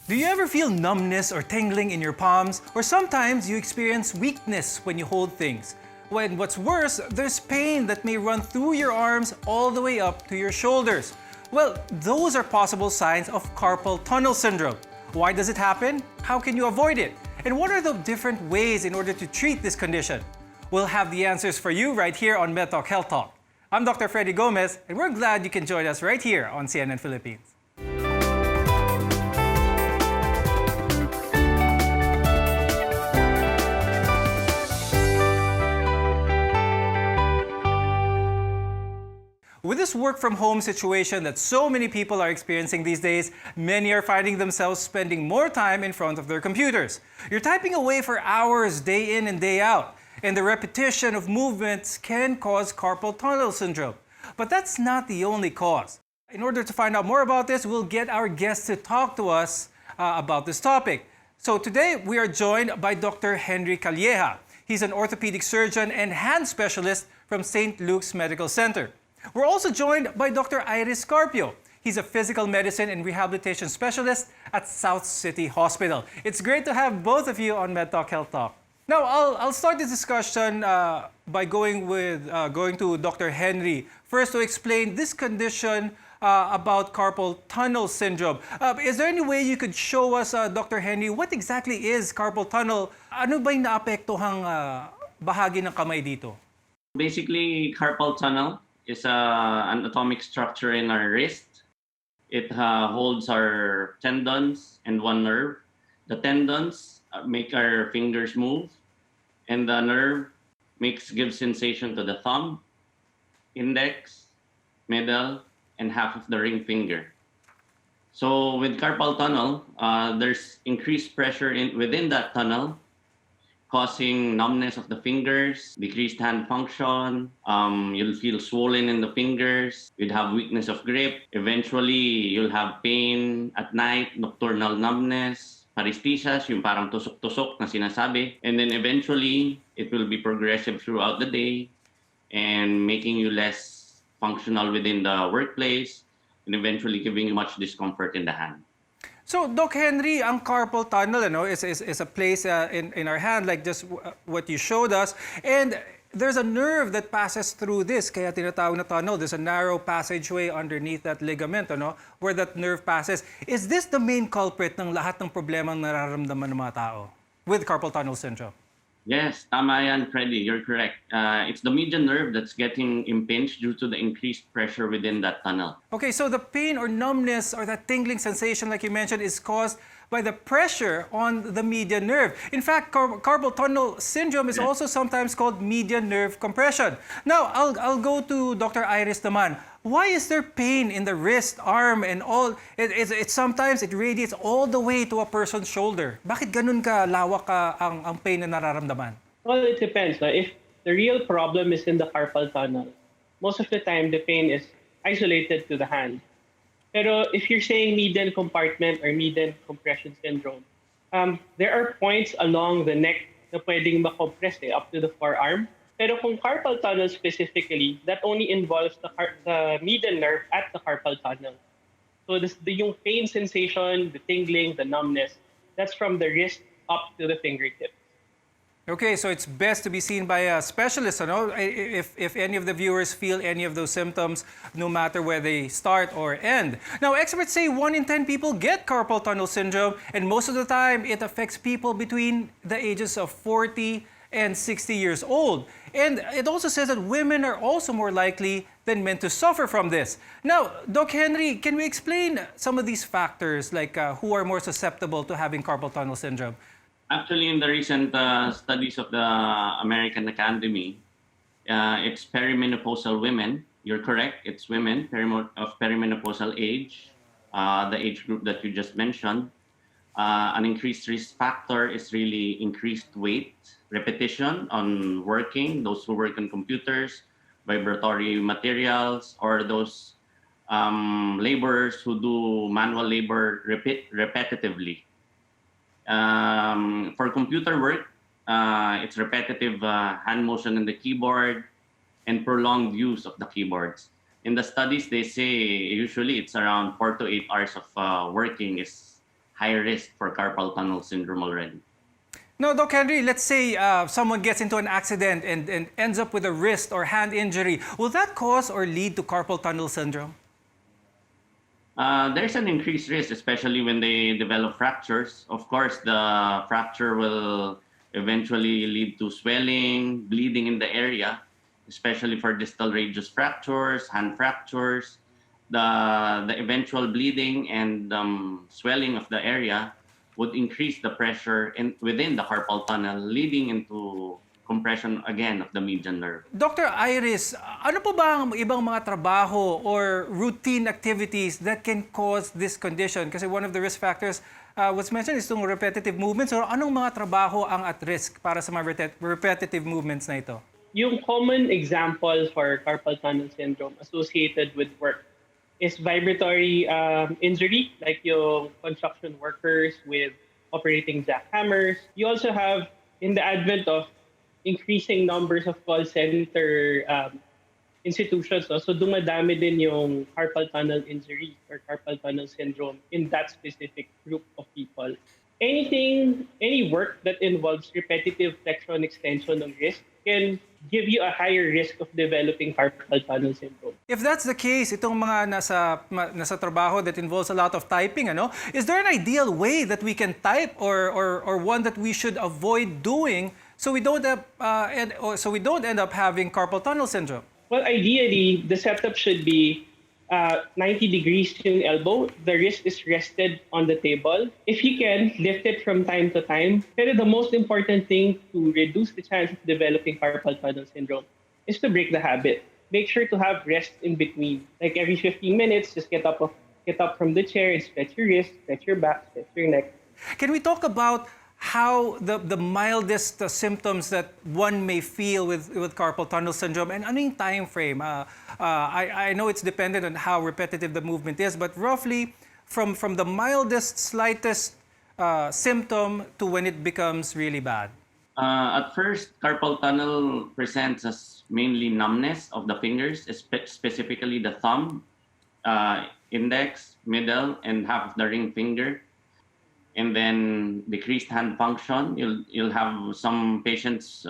Do you ever feel numbness or tingling in your palms? Or sometimes you experience weakness when you hold things. When what's worse, there's pain that may run through your arms all the way up to your shoulders. Well, those are possible signs of carpal tunnel syndrome. Why does it happen? How can you avoid it? And what are the different ways in order to treat this condition? We'll have the answers for you right here on MedTalk Health Talk. I'm Dr. Freddy Gomez, and we're glad you can join us right here on CNN Philippines. With this work-from-home situation that so many people are experiencing these days, many are finding themselves spending more time in front of their computers. You're typing away for hours, day in and day out, and the repetition of movements can cause carpal tunnel syndrome. But that's not the only cause. In order to find out more about this, we'll get our guest to talk to us about this topic. So today, we are joined by Dr. Henry Calleja. He's an orthopedic surgeon and hand specialist from St. Luke's Medical Center. We're also joined by Dr. Iris Carpio. He's a physical medicine and rehabilitation specialist at South City Hospital. It's great to have both of you on MedTalk Health Talk. Now, I'll start the discussion by going to Dr. Henry first to explain this condition about carpal tunnel syndrome. Is there any way you could show us, Dr. Henry, what exactly is carpal tunnel? Ano ba yung naapektuhang bahagi ng kamay dito? Basically, carpal tunnel is an atomic structure in our wrist. It holds our tendons and one nerve. The tendons make our fingers move, and the nerve gives sensation to the thumb, index, middle, and half of the ring finger. So with carpal tunnel, there's increased pressure within that tunnel, causing numbness of the fingers, decreased hand function, you'll feel swollen in the fingers, you'd have weakness of grip, eventually you'll have pain at night, nocturnal numbness, paresthesias, yung parang tusok-tusok na sinasabi, and then eventually it will be progressive throughout the day and making you less functional within the workplace and eventually giving you much discomfort in the hand. So, Doc Henry, ang carpal tunnel is a place in our hand, like just what you showed us. And there's a nerve that passes through this, kaya tinatawag na tunnel. There's a narrow passageway underneath that ligament, where that nerve passes. Is this the main culprit ng lahat ng problemang nararamdaman ng mga tao with carpal tunnel syndrome? Yes, tama yan, Freddy. You're correct. It's the median nerve that's getting impinged due to the increased pressure within that tunnel. Okay, so the pain or numbness or that tingling sensation, like you mentioned, is caused by the pressure on the median nerve. In fact, carpal tunnel syndrome is also sometimes called median nerve compression. Now, I'll go to Dr. Iris naman. Why is there pain in the wrist, arm, and all? Sometimes it radiates all the way to a person's shoulder. Bakit ganun ka lawak ang pain na nararamdaman? Well, it depends. If the real problem is in the carpal tunnel, most of the time the pain is isolated to the hand. Pero if you're saying median compartment or median compression syndrome, there are points along the neck na pwedeng makompress up to the forearm. Pero kung carpal tunnel specifically, that only involves the median nerve at the carpal tunnel. So yung pain sensation, the tingling, the numbness, that's from the wrist up to the fingertips. Okay, so it's best to be seen by a specialist, if any of the viewers feel any of those symptoms, no matter where they start or end. Now, experts say 1 in 10 people get carpal tunnel syndrome, and most of the time, it affects people between the ages of 40 and 60 years old. And it also says that women are also more likely than men to suffer from this. Now, Doc Henry, can we explain some of these factors, like who are more susceptible to having carpal tunnel syndrome? Actually, in the recent studies of the American Academy, it's perimenopausal women. You're correct, it's women of perimenopausal age, the age group that you just mentioned. An increased risk factor is really increased weight, repetition on working, those who work on computers, vibratory materials, or those laborers who do manual labor repetitively. For computer work, it's repetitive hand motion in the keyboard and prolonged use of the keyboards. In the studies, they say usually it's around 4 to 8 hours of working is high risk for carpal tunnel syndrome already. Now, Doc Henry, let's say someone gets into an accident and ends up with a wrist or hand injury. Will that cause or lead to carpal tunnel syndrome? There's an increased risk, especially when they develop fractures. Of course, the fracture will eventually lead to swelling, bleeding in the area, especially for distal radius fractures, hand fractures. The eventual bleeding and swelling of the area would increase the pressure within the carpal tunnel, leading into compression again of the median nerve. Dr. Iris, ano po ba ang ibang mga trabaho or routine activities that can cause this condition? Kasi one of the risk factors was mentioned is itong repetitive movements. So anong mga trabaho ang at risk para sa mga repetitive movements na ito? Yung common example for carpal tunnel syndrome associated with work is vibratory injury, like yung construction workers with operating jackhammers. You also have, in the advent of increasing numbers of call center institutions, no? So dumadami din yung carpal tunnel injury or carpal tunnel syndrome in that specific group of people. Any work that involves repetitive flexion extension ng wrist can give you a higher risk of developing carpal tunnel syndrome. If that's the case, itong mga nasa trabaho that involves a lot of typing, is there an ideal way that we can type or one that we should avoid doing so we don't end up having carpal tunnel syndrome? Well, ideally, the setup should be 90 degrees yung elbow. The wrist is rested on the table. If you can, lift it from time to time. But the most important thing to reduce the chance of developing carpal tunnel syndrome is to break the habit. Make sure to have rest in between. Like every 15 minutes, just get up from the chair and stretch your wrist, stretch your back, stretch your neck. Can we talk about how the mildest symptoms that one may feel with carpal tunnel syndrome and ano yung time frame? I know it's dependent on how repetitive the movement is, but roughly from the mildest, slightest symptom to when it becomes really bad. At first, carpal tunnel presents as mainly numbness of the fingers, specifically the thumb, index, middle, and half of the ring finger. And then decreased hand function. You'll have some patients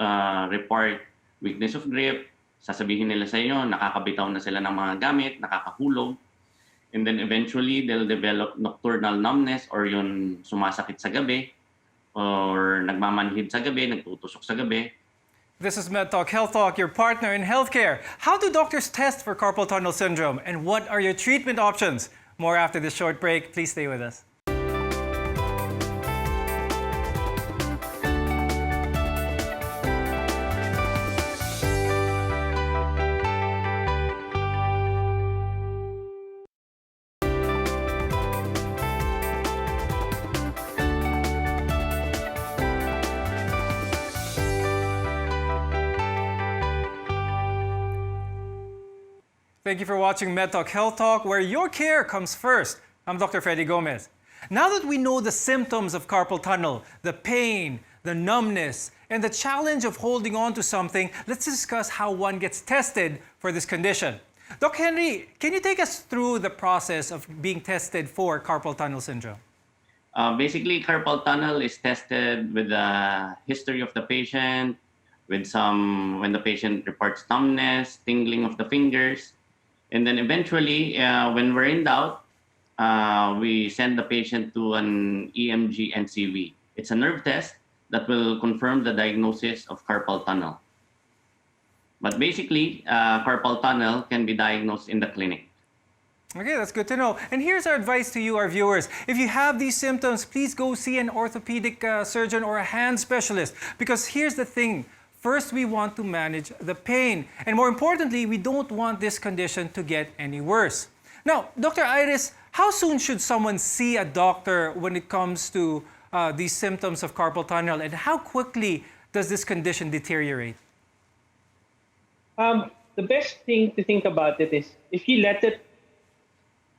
report weakness of grip. Sasabihin nila sa inyo, nakakabitaw na sila ng mga gamit, nakakahulog. And then eventually, they'll develop nocturnal numbness or yung sumasakit sa gabi or nagmamanhid sa gabi, nagtutusok sa gabi. This is MedTalk Health Talk, your partner in healthcare. How do doctors test for carpal tunnel syndrome and what are your treatment options? More after this short break. Please stay with us. Thank you for watching MedTalk Health Talk, where your care comes first. I'm Dr. Freddy Gomez. Now that we know the symptoms of carpal tunnel, the pain, the numbness, and the challenge of holding on to something, let's discuss how one gets tested for this condition. Doc Henry, can you take us through the process of being tested for carpal tunnel syndrome? Basically, carpal tunnel is tested with the history of the patient, when the patient reports numbness, tingling of the fingers. And then eventually, when we're in doubt, we send the patient to an EMG NCV. It's a nerve test that will confirm the diagnosis of carpal tunnel. But basically, carpal tunnel can be diagnosed in the clinic. Okay, that's good to know. And here's our advice to you, our viewers. If you have these symptoms, please go see an orthopedic surgeon or a hand specialist. Because here's the thing. First, we want to manage the pain. And more importantly, we don't want this condition to get any worse. Now, Dr. Iris, how soon should someone see a doctor when it comes to these symptoms of carpal tunnel? And how quickly does this condition deteriorate? The best thing to think about it is if you let it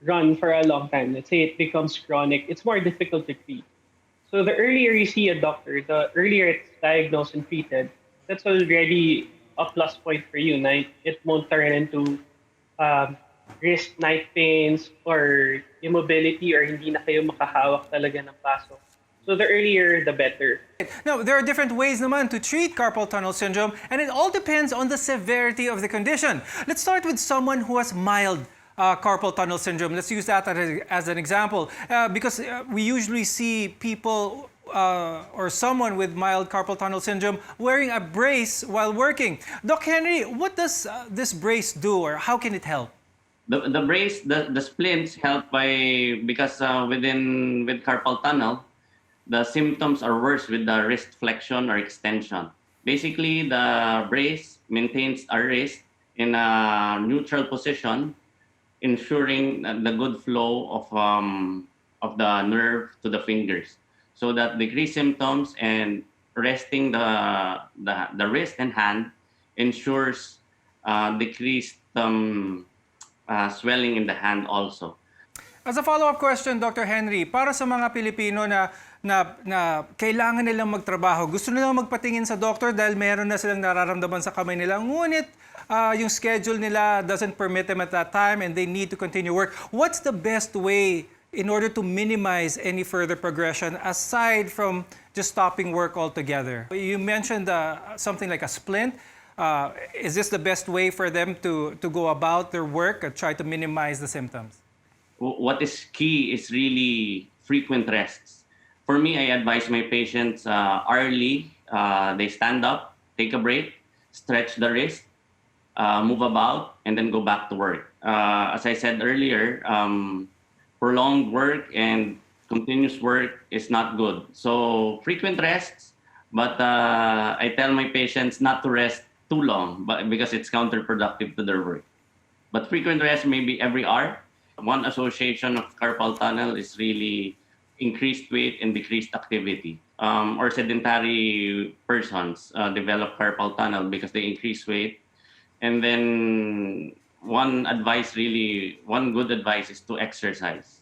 run for a long time, let's say it becomes chronic, it's more difficult to treat. So the earlier you see a doctor, the earlier it's diagnosed and treated, that's already a plus point for you. It won't turn into wrist, night pains, or immobility or hindi na kayo makahawak talaga ng paso. So the earlier, the better. Now, there are different ways naman to treat carpal tunnel syndrome, and it all depends on the severity of the condition. Let's start with someone who has mild carpal tunnel syndrome. Let's use that as an example, because we usually see people or someone with mild carpal tunnel syndrome wearing a brace while working. Doc Henry, what does this brace do, or how can it help? The brace, the splints help because with carpal tunnel, the symptoms are worse with the wrist flexion or extension. Basically, the brace maintains our wrist in a neutral position, ensuring the good flow of the nerve to the fingers, so that decreased symptoms and resting the wrist and hand ensures decreased swelling in the hand also. As a follow-up question, Dr. Henry, para sa mga Pilipino na kailangan nilang magtrabaho, gusto nilang magpatingin sa doktor dahil meron na silang nararamdaman sa kamay nila, ngunit yung schedule nila doesn't permit them at that time and they need to continue work. What's the best way in order to minimize any further progression aside from just stopping work altogether? You mentioned something like a splint. Is this the best way for them to go about their work and try to minimize the symptoms? What is key is really frequent rests. For me, I advise my patients hourly. They stand up, take a break, stretch the wrist, move about, and then go back to work. As I said earlier, prolonged work and continuous work is not good. So frequent rests, but I tell my patients not to rest too long, because it's counterproductive to their work. But frequent rest, maybe every hour. One association of carpal tunnel is really increased weight and decreased activity. Or sedentary persons develop carpal tunnel because they increase weight. And then one good advice is to exercise.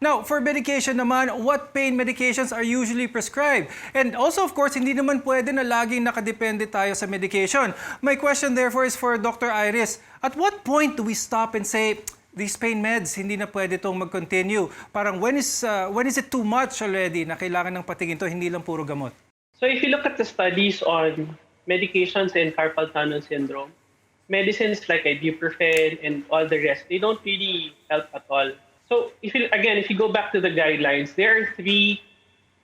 Now, for medication naman, what pain medications are usually prescribed? And also, of course, hindi naman pwede na laging nakadepende tayo sa medication. My question, therefore, is for Dr. Iris. At what point do we stop and say, these pain meds, hindi na pwede itong mag-continue? Parang when is it too much already na kailangan ng patingin to, hindi lang puro gamot? So if you look at the studies on medications in carpal tunnel syndrome, medicines like ibuprofen and all the rest, they don't really help at all. So if you go back to the guidelines, there are 3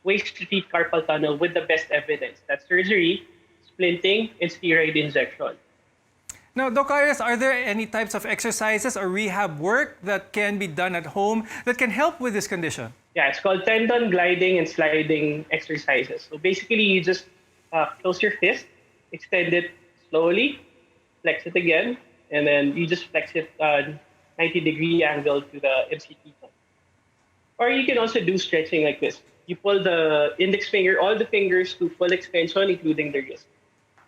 ways to treat carpal tunnel with the best evidence. That's surgery, splinting, and steroid injection. Now, Doc Iris, are there any types of exercises or rehab work that can be done at home that can help with this condition? Yeah, it's called tendon gliding and sliding exercises. So basically, you just close your fist, extend it slowly, flex it again, and then you just flex it 90-degree angle to the MCT point. Or you can also do stretching like this. You pull the index finger, all the fingers to full extension, including the wrist,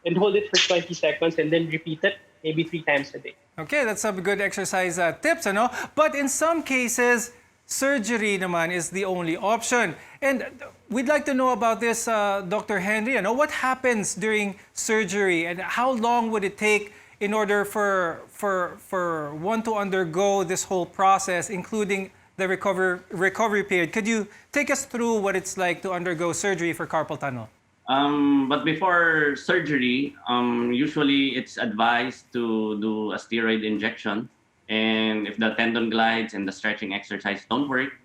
and hold it for 20 seconds, and then repeat it maybe 3 times a day. Okay, that's some good exercise tips, ano? But in some cases, surgery naman is the only option. And we'd like to know about this, Dr. Henry. Ano? What happens during surgery, and how long would it take in order for one to undergo this whole process, including the recovery period? Could you take us through what it's like to undergo surgery for carpal tunnel? But before surgery, usually it's advised to do a steroid injection. And if the tendon glides and the stretching exercise don't work,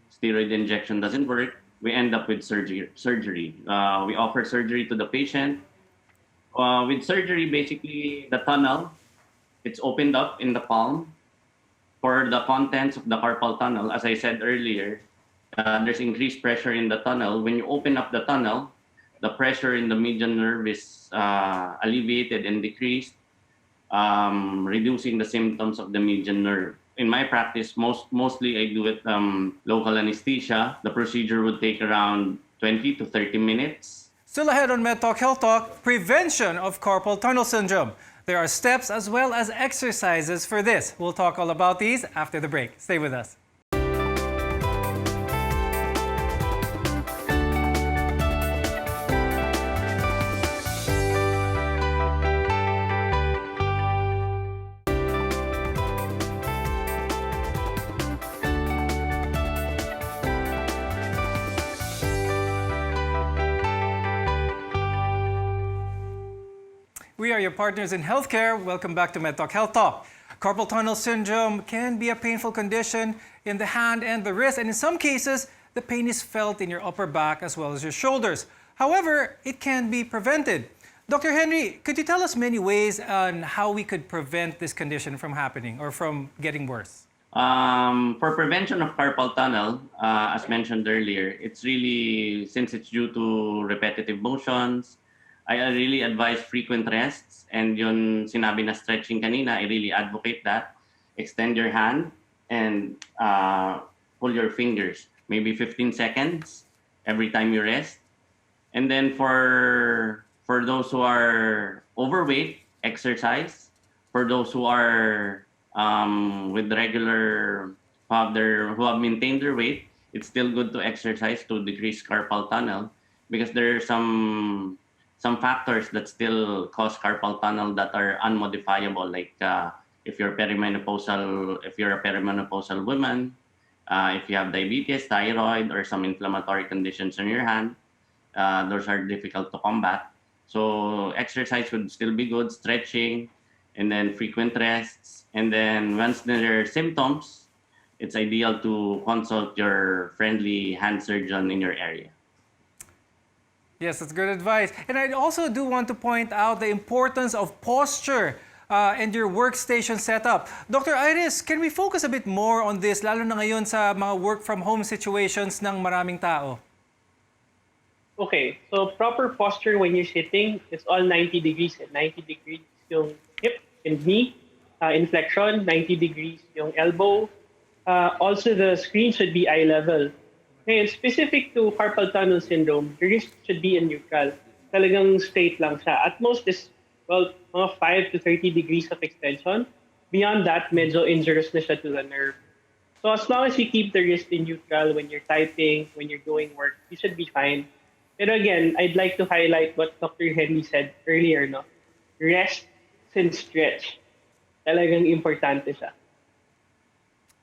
steroid injection doesn't work, we end up with surgery. We offer surgery to the patient. With surgery, basically the tunnel, it's opened up in the palm. For the contents of the carpal tunnel, as I said earlier, there's increased pressure in the tunnel. When you open up the tunnel, the pressure in the median nerve is alleviated and decreased, reducing the symptoms of the median nerve. In my practice, mostly I do it local anesthesia. The procedure would take around 20 to 30 minutes. Still ahead on Med Talk Health Talk, prevention of carpal tunnel syndrome. There are steps as well as exercises for this. We'll talk all about these after the break. Stay with us. We are your partners in healthcare. Welcome back to MedTalk Health Talk. Carpal tunnel syndrome can be a painful condition in the hand and the wrist, and in some cases, the pain is felt in your upper back as well as your shoulders. However, it can be prevented. Dr. Henry, could you tell us many ways on how we could prevent this condition from happening or from getting worse? For prevention of carpal tunnel, as mentioned earlier, it's really, since it's due to repetitive motions, I really advise frequent rests. And yun sinabi na stretching kanina, I really advocate that. Extend your hand and pull your fingers, maybe 15 seconds every time you rest. And then for those who are overweight, exercise. For those who are with regular, who have maintained their weight, it's still good to exercise to decrease carpal tunnel because there are some factors that still cause carpal tunnel that are unmodifiable, like if you're a perimenopausal woman, if you have diabetes, thyroid, or some inflammatory conditions in your hand, those are difficult to combat. So exercise would still be good, stretching, and then frequent rests. And then once there are symptoms, it's ideal to consult your friendly hand surgeon in your area. Yes, that's good advice. And I also do want to point out the importance of posture and your workstation setup. Dr. Iris, can we focus a bit more on this, lalo na ngayon sa mga work from home situations ng maraming tao? Okay, so proper posture when you're sitting is all 90 degrees. 90 degrees yung hip and knee, inflection, 90 degrees yung elbow. Also, the screen should be eye level. And specific to carpal tunnel syndrome, the wrist should be in neutral. Talagang straight lang siya. At most is, well, mga 5 to 30 degrees of extension. Beyond that, medyo injurious na siya to the nerve. So as long as you keep the wrist in neutral when you're typing, when you're doing work, you should be fine. Pero again, I'd like to highlight what Dr. Henry said earlier, no? Rest and stretch. Talagang importante siya.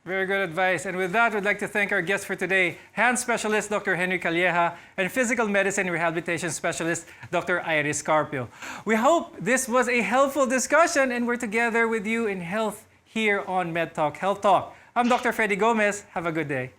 Very good advice. And with that, we'd like to thank our guest for today, hand specialist Dr. Henry Calleja and physical medicine rehabilitation specialist Dr. Iris Carpio. We hope this was a helpful discussion and we're together with you in health here on MedTalk Health Talk. I'm Dr. Freddy Gomez. Have a good day.